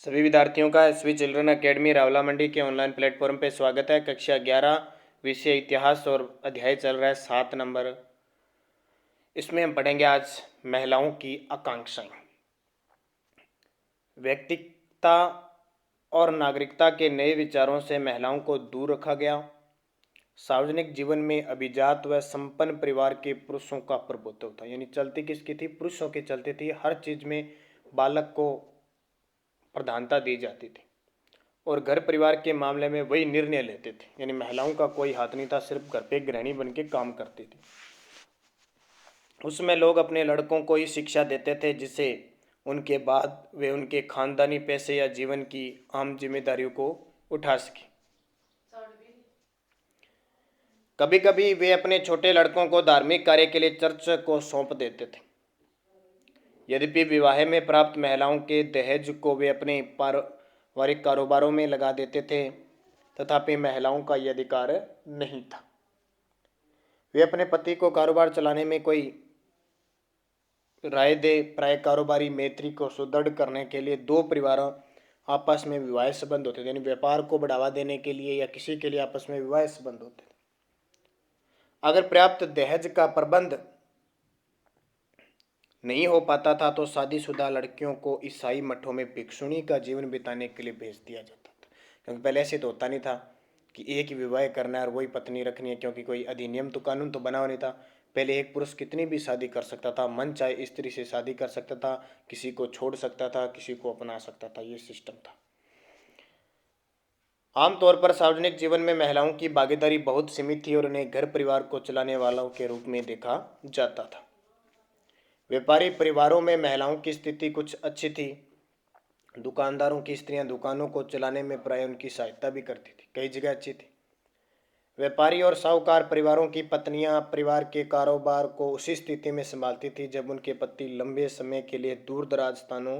सभी विद्यार्थियों का एसवी चिल्ड्रन एकेडमी रावला मंडी के ऑनलाइन प्लेटफॉर्म पे स्वागत है। कक्षा 11 विषय इतिहास और अध्याय चल रहा है 7 नंबर। इसमें हम पढ़ेंगे आज महिलाओं की आकांक्षाएं। व्यक्तिगता और नागरिकता के नए विचारों से महिलाओं को दूर रखा गया। सार्वजनिक जीवन में अभिजात व संपन्न परिवार के पुरुषों का प्रभुत्व था, यानी चलती किसकी थी? पुरुषों की चलती थी। हर चीज में बालक को प्रधानता दी जाती थी और घर परिवार के मामले में वही निर्णय लेते थे, यानी महिलाओं का कोई हाथ नहीं था, सिर्फ घर पे गृहिणी बन के काम करती थी। उसमें लोग अपने लड़कों को ही शिक्षा देते थे जिससे उनके बाद वे उनके खानदानी पैसे या जीवन की आम जिम्मेदारियों को उठा सके। कभी कभी वे अपने छोटे लड़कों को धार्मिक कार्य के लिए चर्च को सौंप देते थे। यद्यपि विवाह में प्राप्त महिलाओं के दहेज को वे अपने पारिवारिक कारोबारों में लगा देते थे, तथापि महिलाओं का यह अधिकार नहीं था। वे अपने पति को कारोबार चलाने में कोई राय दे। प्राय कारोबारी मैत्री को सुदृढ़ करने के लिए दो परिवारों आपस में विवाह संबंध होते थे, यानी व्यापार को बढ़ावा देने के लिए या किसी के लिए आपस में विवाह संबंध होते थे। अगर पर्याप्त दहेज का प्रबंध नहीं हो पाता था तो शादीशुदा लड़कियों को ईसाई मठों में भिक्षुणी का जीवन बिताने के लिए भेज दिया जाता था, क्योंकि पहले ऐसे तो होता नहीं था कि एक ही विवाह करना है और वही पत्नी रखनी है, क्योंकि कोई अधिनियम तो कानून तो बना हुआ नहीं था। पहले एक पुरुष कितनी भी शादी कर सकता था, मन चाहे स्त्री से शादी कर सकता था, किसी को छोड़ सकता था, किसी को अपना सकता था, ये सिस्टम था। आमतौर पर सार्वजनिक जीवन में महिलाओं की भागीदारी बहुत सीमित थी और उन्हें घर परिवार को चलाने वालों के रूप में देखा जाता था। व्यापारी परिवारों में महिलाओं की स्थिति कुछ अच्छी थी। दुकानदारों की स्त्रियां दुकानों को चलाने में प्राय उनकी सहायता भी करती थी, कई जगह अच्छी थी। व्यापारी और साहूकार परिवारों की पत्नियां परिवार के कारोबार को उसी स्थिति में संभालती थी जब उनके पति लंबे समय के लिए दूर दराज स्थानों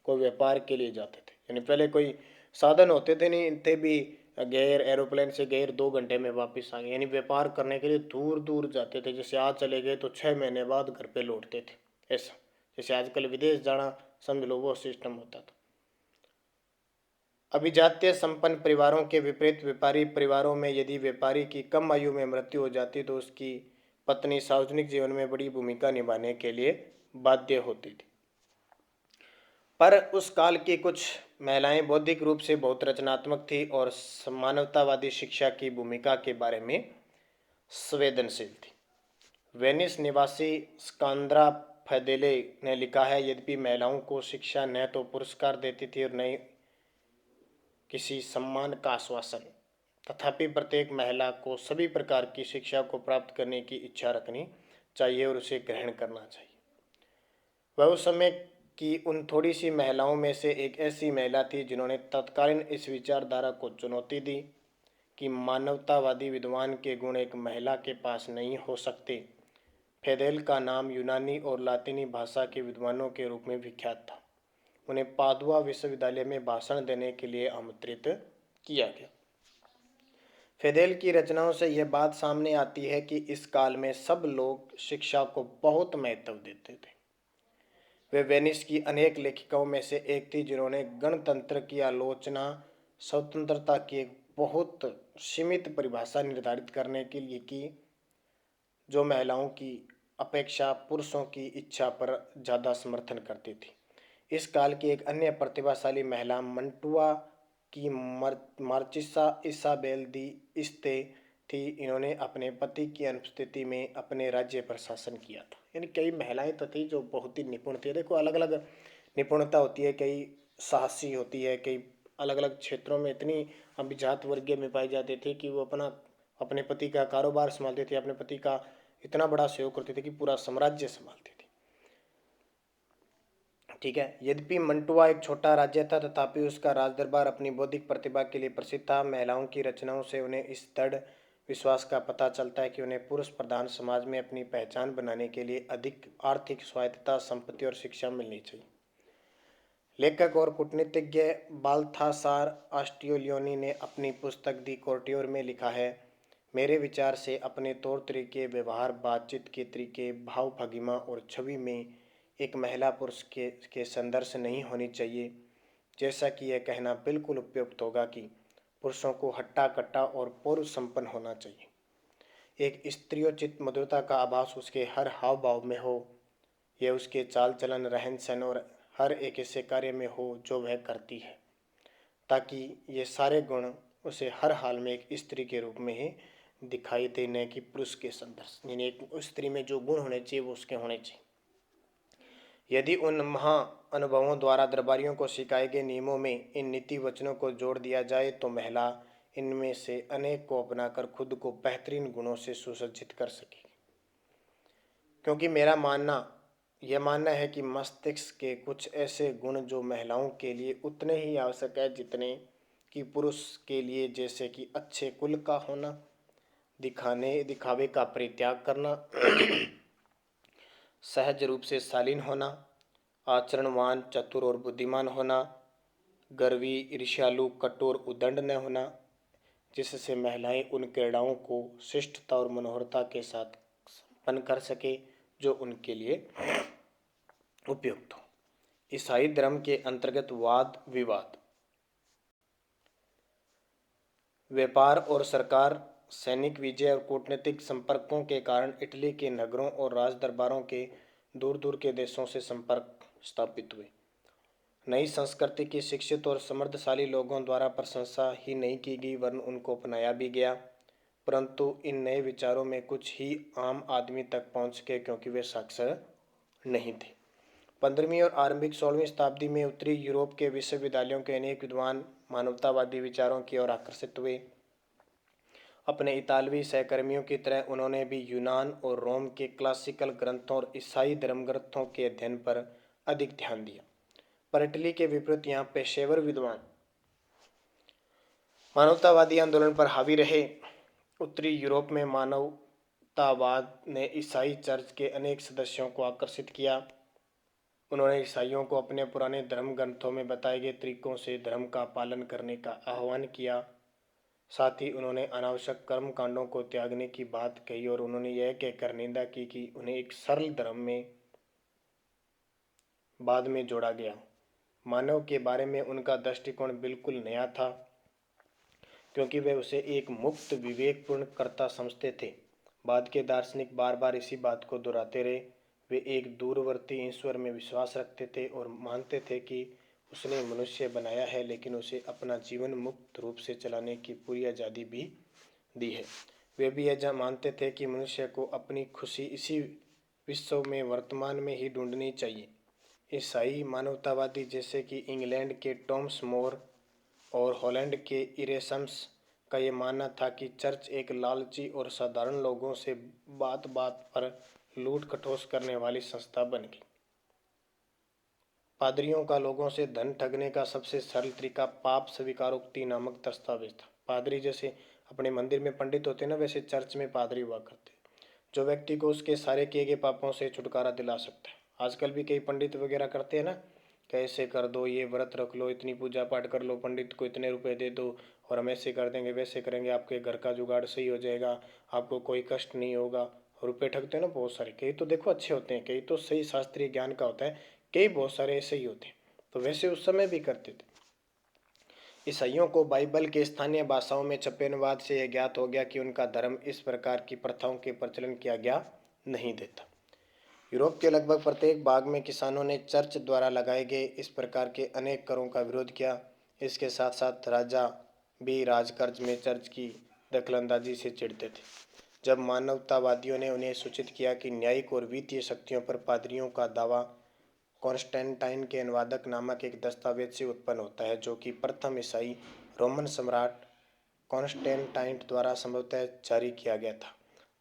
को व्यापार के लिए जाते थे। यानी पहले कोई साधन होते थे नहीं, थे भी गैर एरोप्लेन से गैर 2 घंटे में वापस आ गए, यानी व्यापार करने के लिए दूर दूर जाते थे। जैसे आज चले गए तो 6 महीने बाद घर पे लौटते थे, ऐसा। जैसे आजकल विदेश जाना समझ लो, वो सिस्टम होता था। अभिजात्य संपन्न परिवारों के विपरीत व्यापारी परिवारों में यदि व्यापारी की कम आयु में मृत्यु हो जाती तो उसकी पत्नी सार्वजनिक जीवन में बड़ी भूमिका निभाने के लिए बाध्य होती थी। पर उस काल की कुछ महिलाएं बौद्धिक रूप से बहुत रचनात्मक थी और मानवतावादी शिक्षा की भूमिका के बारे में संवेदनशील थी। वेनिस निवासी स्कांद्रा फेदेले ने लिखा है, यद्यपि महिलाओं को शिक्षा न तो पुरस्कार देती थी और न ही किसी सम्मान का आश्वासन, तथापि प्रत्येक महिला को सभी प्रकार की शिक्षा को प्राप्त करने की इच्छा रखनी चाहिए और उसे ग्रहण करना चाहिए। वह उस समय की उन थोड़ी सी महिलाओं में से एक ऐसी महिला थी जिन्होंने तत्कालीन इस विचारधारा को चुनौती दी कि मानवतावादी विद्वान के गुण एक महिला के पास नहीं हो सकते। फेदेल का नाम यूनानी और लातिनी भाषा के विद्वानों के रूप में विख्यात था। उन्हें पादुआ विश्वविद्यालय में भाषण देने के लिए आमंत्रित किया गया। फेदेल की रचनाओं से यह बात सामने आती है कि इस काल में सब लोग शिक्षा को बहुत महत्व देते थे। वे वेनिस की अनेक लेखिकाओं में से एक थी जिन्होंने गणतंत्र की आलोचना स्वतंत्रता की एक बहुत सीमित परिभाषा निर्धारित करने के लिए की, जो महिलाओं की अपेक्षा पुरुषों की इच्छा पर ज़्यादा समर्थन करती थी। इस काल की एक अन्य प्रतिभाशाली महिला मंटुआ की मार्चिसा इसाबेल दी इस्ते थी। इन्होंने अपने पति की अनुपस्थिति में अपने राज्य पर शासन किया था। यानी कई महिलाएं तो थी जो बहुत ही निपुण थी। देखो, अलग अलग निपुणता होती है, कई साहसी होती है, कई अलग अलग क्षेत्रों में इतनी अभिजात वर्गीय में पाई जाती थी कि वो अपने पति का कारोबार संभालते थे, अपने पति का इतना बड़ा सहयोग करते थे कि पूरा साम्राज्य संभालते थे। ठीक है। यद्यपि मंटुआ एक छोटा राज्य था, तथापि उसका राजदरबार अपनी बौद्धिक प्रतिभा के लिए प्रसिद्ध था। महिलाओं की रचनाओं से उन्हें इस दृढ़ विश्वास का पता चलता है कि उन्हें पुरुष प्रधान समाज में अपनी पहचान बनाने के लिए अधिक आर्थिक स्वायत्तता, संपत्ति और शिक्षा मिलनी चाहिए। लेखक और कूटनीतिज्ञ बाल्थासार आस्टियोलियोनी ने अपनी पुस्तक दी कोर्टियोर में लिखा है, मेरे विचार से अपने तौर तरीके, व्यवहार, बातचीत के तरीके, भाव भंगिमा और छवि में एक महिला पुरुष के संदर्श नहीं होनी चाहिए। जैसा कि यह कहना बिल्कुल उपयुक्त होगा कि पुरुषों को हट्टा कट्टा और पौरुष संपन्न होना चाहिए। एक स्त्रियोचित मधुरता का आभास उसके हर हाव भाव में हो, यह उसके चाल चलन, रहन सहन और हर एक ऐसे कार्य में हो जो वह करती है, ताकि ये सारे गुण उसे हर हाल में एक स्त्री के रूप में ही दिखाई दे, न कि पुरुष के संदर्भ। यानी एक स्त्री में जो गुण होने चाहिए वो उसके होने चाहिए। यदि उन महा अनुभवों द्वारा दरबारियों को सिखाए गए नियमों में इन नीति वचनों को जोड़ दिया जाए तो महिला इनमें से अनेक को अपनाकर खुद को बेहतरीन गुणों से सुसज्जित कर सकेगी। क्योंकि मेरा यह मानना है कि मस्तिष्क के कुछ ऐसे गुण जो महिलाओं के लिए उतने ही आवश्यक है जितने कि पुरुष के लिए, जैसे कि अच्छे कुल का होना, दिखावे का परित्याग करना, सहज रूप से शालीन होना, आचरणवान, चतुर और बुद्धिमान होना, गर्वी, ईर्ष्यालु, कठोर, उदंड न होना, जिससे महिलाएं उन क्रीड़ाओं को शिष्टता और मनोहरता के साथ संपन्न कर सके जो उनके लिए उपयुक्त हो। ईसाई धर्म के अंतर्गत वाद विवाद, व्यापार और सरकार, सैनिक विजय और कूटनीतिक संपर्कों के कारण इटली के नगरों और राज दरबारों के दूर दूर के देशों से संपर्क स्थापित हुए। नई संस्कृति की शिक्षित और समृद्धशाली लोगों द्वारा प्रशंसा ही नहीं की गई वरन उनको अपनाया भी गया, परंतु इन नए विचारों में कुछ ही आम आदमी तक पहुंच गए क्योंकि वे साक्षर नहीं थे। 15वीं और आरंभिक 16वीं शताब्दी में उत्तरी यूरोप के विश्वविद्यालयों के अनेक विद्वान मानवतावादी विचारों की ओर आकर्षित हुए। अपने इतालवी सहकर्मियों की तरह उन्होंने भी यूनान और रोम के क्लासिकल ग्रंथों और ईसाई धर्म ग्रंथों के अध्ययन पर अधिक ध्यान दिया। पर इटली के विपरीत यहाँ पेशेवर विद्वान मानवतावादी आंदोलन पर हावी रहे। उत्तरी यूरोप में मानवतावाद ने ईसाई चर्च के अनेक सदस्यों को आकर्षित किया। उन्होंने ईसाइयों को अपने पुराने धर्म ग्रंथों में बताए गए तरीकों से धर्म का पालन करने का आह्वान किया। साथ ही उन्होंने अनावश्यक कर्म कांडों को त्यागने की बात कही और उन्होंने यह कहकर निंदा की कि उन्हें एक सरल धर्म में बाद में जोड़ा गया। मानव के बारे में उनका दृष्टिकोण बिल्कुल नया था क्योंकि वे उसे एक मुक्त विवेकपूर्ण कर्ता समझते थे। बाद के दार्शनिक बार बार इसी बात को दोहराते रहे। वे एक दूरवर्ती ईश्वर में विश्वास रखते थे और मानते थे कि उसने मनुष्य बनाया है लेकिन उसे अपना जीवन मुक्त रूप से चलाने की पूरी आज़ादी भी दी है। वे भी यह मानते थे कि मनुष्य को अपनी खुशी इसी विश्व में वर्तमान में ही ढूंढनी चाहिए। ईसाई मानवतावादी जैसे कि इंग्लैंड के टॉमस मोर और हॉलैंड के इरेसम्स का ये मानना था कि चर्च एक लालची और साधारण लोगों से बात बात पर लूट खटोस करने वाली संस्था बन गई। पादरियों का लोगों से धन ठगने का सबसे सरल तरीका पाप स्वीकारोक्ति नामक दस्तावेज था। पादरी जैसे अपने मंदिर में पंडित होते ना, वैसे चर्च में पादरी हुआ करते, जो व्यक्ति को उसके सारे किए गए पापों से छुटकारा दिला सकता है। आजकल भी कई पंडित वगैरह करते हैं ना, कैसे कर दो, ये व्रत रख लो, इतनी पूजा पाठ कर लो, पंडित को इतने रुपए दे दो और हम ऐसे कर देंगे, वैसे करेंगे, आपके घर का जुगाड़ सही हो जाएगा, आपको कोई कष्ट नहीं होगा। रुपए ठगते हैं ना बहुत सारे। कई तो देखो अच्छे होते हैं, कई तो सही शास्त्रीय ज्ञान का होता है, कई बहुत सारे ऐसे ही होते हैं। तो वैसे उस समय भी करते थे। ईसाइयों को बाइबल के स्थानीय भाषाओं में छपे अनुवाद से यह ज्ञात हो गया कि उनका धर्म इस प्रकार की प्रथाओं के प्रचलन की आज्ञा नहीं देता। यूरोप के लगभग प्रत्येक भाग में किसानों ने चर्च द्वारा लगाए गए इस प्रकार के अनेक करों का विरोध किया। इसके साथ साथ राजा भी राजकर्ज में चर्च की दखलंदाजी से चिढ़ते थे। जब मानवतावादियों ने उन्हें सूचित किया कि न्यायिक और वित्तीय शक्तियों पर पादरियों का दावा कॉन्स्टेंटाइन के अनुवादक नामक एक दस्तावेज से उत्पन्न होता है, जो कि प्रथम ईसाई रोमन सम्राट कॉन्स्टेंटाइन द्वारा संभवतः जारी किया गया था,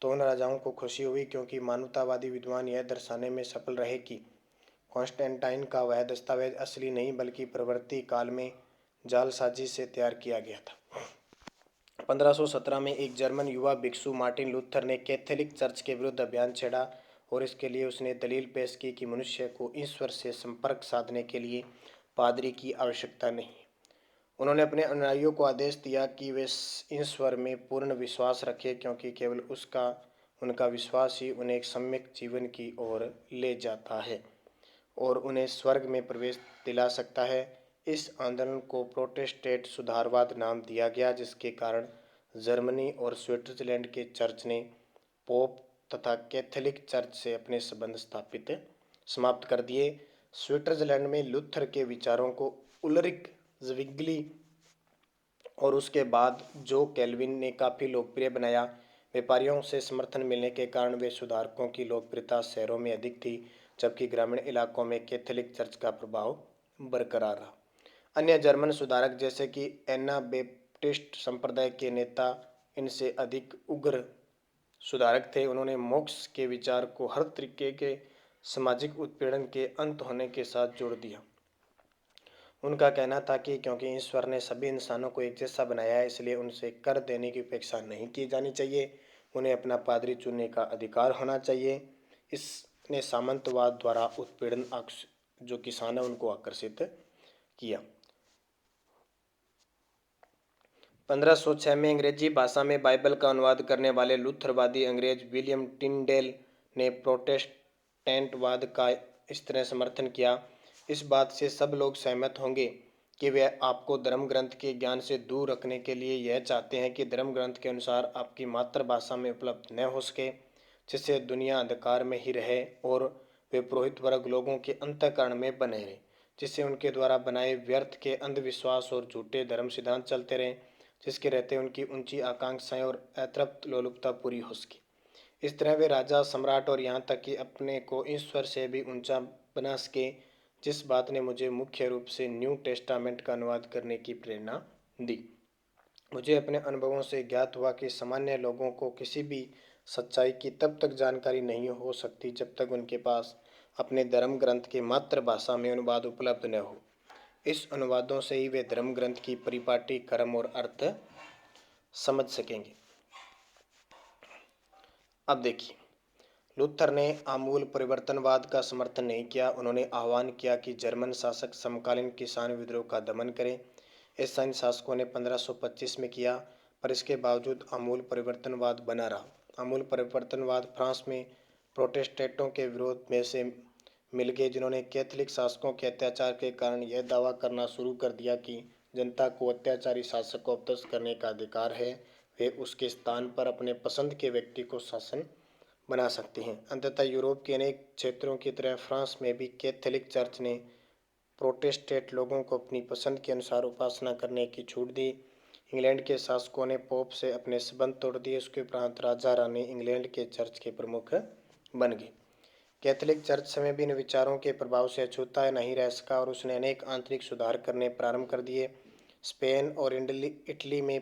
तो उन राजाओं को खुशी हुई क्योंकि मानवतावादी विद्वान यह दर्शाने में सफल रहे कि कॉन्स्टेंटाइन का वह दस्तावेज असली नहीं बल्कि प्रवृत्ति काल में जालसाजी से तैयार किया गया था। 1517 में एक जर्मन युवा भिक्षु मार्टिन लूथर ने कैथोलिक चर्च के विरुद्ध अभियान छेड़ा और इसके लिए उसने दलील पेश की कि मनुष्य को ईश्वर से संपर्क साधने के लिए पादरी की आवश्यकता नहीं। उन्होंने अपने अनुयायियों को आदेश दिया कि वे ईश्वर में पूर्ण विश्वास रखें क्योंकि केवल उनका विश्वास ही उन्हें एक सम्यक जीवन की ओर ले जाता है और उन्हें स्वर्ग में प्रवेश दिला सकता है। इस आंदोलन को प्रोटेस्टेंट सुधारवाद नाम दिया गया, जिसके कारण जर्मनी और स्विट्जरलैंड के चर्च ने पोप तथा कैथोलिक चर्च से अपने संबंध समाप्त कर दिए। स्विट्जरलैंड में लूथर के विचारों को उलरिक ज़्विंगली और उसके बाद जो कैल्विन ने काफ़ी लोकप्रिय बनाया। व्यापारियों से समर्थन मिलने के कारण वे सुधारकों की लोकप्रियता शहरों में अधिक थी, जबकि ग्रामीण इलाकों में कैथोलिक चर्च का प्रभाव बरकरार रहा। अन्य जर्मन सुधारक जैसे कि एना बैप्टिस्ट संप्रदाय के नेता इनसे अधिक उग्र सुधारक थे। उन्होंने मोक्ष के विचार को हर तरीके के सामाजिक उत्पीड़न के अंत होने के साथ जोड़ दिया। उनका कहना था कि क्योंकि ईश्वर ने सभी इंसानों को एक जैसा बनाया है, इसलिए उनसे कर देने की अपेक्षा नहीं की जानी चाहिए। उन्हें अपना पादरी चुनने का अधिकार होना चाहिए। इसने सामंतवाद द्वारा उत्पीड़न जो किसान है उनको आकर्षित किया। 1506 में अंग्रेजी भाषा में बाइबल का अनुवाद करने वाले लूथरवादी अंग्रेज विलियम टिंडेल ने प्रोटेस्टेंटवाद का इस तरह समर्थन किया। इस बात से सब लोग सहमत होंगे कि वे आपको धर्म ग्रंथ के ज्ञान से दूर रखने के लिए यह चाहते हैं कि धर्म ग्रंथ के अनुसार आपकी मातृभाषा में उपलब्ध न हो सके, जिससे दुनिया अंधकार में ही रहे और वे पुरोहित वर्ग लोगों के अंतःकरण में बने रहे, जिससे उनके द्वारा बनाए व्यर्थ के अंधविश्वास और झूठे धर्म सिद्धांत चलते रहे, जिसके रहते उनकी ऊंची आकांक्षाएं और अतृप्त लोलुपता पूरी हो सकी। इस तरह वे राजा, सम्राट और यहाँ तक कि अपने को ईश्वर से भी ऊंचा बना सके, जिस बात ने मुझे मुख्य रूप से न्यू टेस्टामेंट का अनुवाद करने की प्रेरणा दी। मुझे अपने अनुभवों से ज्ञात हुआ कि सामान्य लोगों को किसी भी सच्चाई की तब तक जानकारी नहीं हो सकती जब तक उनके पास अपने धर्म ग्रंथ के मातृभाषा में अनुवाद उपलब्ध न हो। इस अनुवादों से ही वे धर्म ग्रंथ की परिपाटी, कर्म और अर्थ समझ सकेंगे। अब देखिए, लूथर ने आमूल परिवर्तनवाद का समर्थन नहीं किया। उन्होंने आह्वान किया कि जर्मन शासक समकालीन किसान विद्रोह का दमन करें। ऐसा इन शासकों ने 1525 में किया, पर इसके बावजूद आमूल परिवर्तनवाद बना रहा। आमूल परिवर्तनवाद फ्रांस में प्रोटेस्टेंटों के विरोध में से मिल गए, जिन्होंने कैथोलिक शासकों के अत्याचार के कारण यह दावा करना शुरू कर दिया कि जनता को अत्याचारी शासक को अपदस्थ करने का अधिकार है। वे उसके स्थान पर अपने पसंद के व्यक्ति को शासन बना सकते हैं। अंततः यूरोप के अनेक क्षेत्रों की तरह फ्रांस में भी कैथोलिक चर्च ने प्रोटेस्टेंट लोगों को अपनी पसंद के अनुसार उपासना करने की छूट दी। इंग्लैंड के शासकों ने पोप से अपने संबंध तोड़ दिए। उसके उपरांत राजा रानी इंग्लैंड के चर्च के प्रमुख बन गए। कैथोलिक चर्च समय भी इन विचारों के प्रभाव से अछूता नहीं रह सका और उसने अनेक आंतरिक सुधार करने प्रारंभ कर दिए। स्पेन और इटली में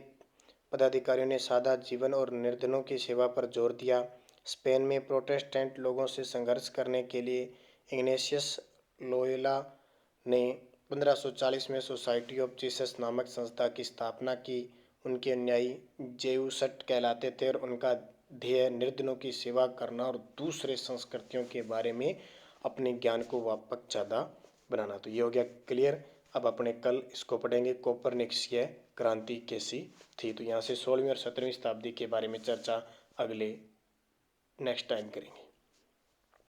पदाधिकारियों ने सादा जीवन और निर्धनों की सेवा पर जोर दिया। स्पेन में प्रोटेस्टेंट लोगों से संघर्ष करने के लिए इग्नेशियस लोयोला ने 1540 में सोसाइटी ऑफ जीसस नामक संस्था की स्थापना की। उनके अनुयायी जेउसट कहलाते थे और उनका ध्येय निर्धनों की सेवा करना और दूसरे संस्कृतियों के बारे में अपने ज्ञान को व्यापक ज़्यादा बनाना। तो ये हो गया क्लियर। अब अपने कल इसको पढ़ेंगे, कोपरनिकसीय क्रांति कैसी थी। तो यहाँ से 16वीं और 17वीं शताब्दी के बारे में चर्चा अगले नेक्स्ट टाइम करेंगे।